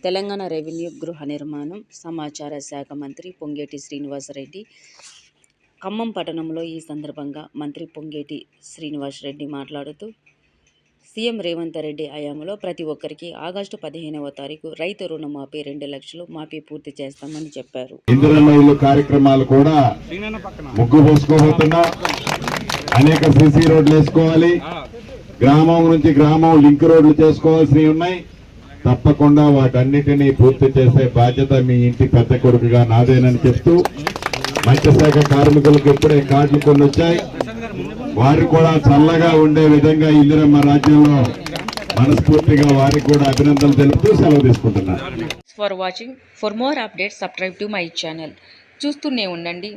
Telangana revenue, గృహ నిర్మాణం, సమాచార శాఖ మంత్రి పొంగేటి శ్రీనివాసరెడ్డి ఖమ్మం పట్టణంలో ఈ సందర్భంగా మంత్రి పొంగేటి శ్రీనివాసరెడ్డి మాట్లాడుతూ, సీఎం రేవంత్ రెడ్డి హయాంలో ప్రతి ఒక్కరికి ఆగస్టు 15వ తారీఖు రైతు రుణమాఫీ 2 లక్షలు మాఫీ పూర్తి చేస్తామని చెప్పారు. ఇందిరమ్మ కార్యక్రమాలు కూడా ముగ్గు పోసుకోబోతున్నాం. అనేక సీసీ రోడ్లు వేసుకోవాలి. గ్రామం నుంచి గ్రామం లింక్ రోడ్లు చేసుకోవాల్సినవి ఉన్నాయి. తప్పకుండా వాటన్నిటినీ పూర్తి చేసే బాధ్యత మీ ఇంటి పెద్ద కొడుకుగా నాదేనని చెప్తూ, మత్స్యశాఖ కార్మికులకు ఇప్పుడే కార్డులు కొన్ని వచ్చాయి. వారు కూడా చల్లగా ఉండే విధంగా ఇందిరమ్మ రాజ్యంలో మనస్ఫూర్తిగా వారికి కూడా అభినందనలు తెలుపుతూ సెలవు తీసుకుంటున్నారు. For watching. For more updates subscribe to my channel. చూస్తూనే ఉండండి.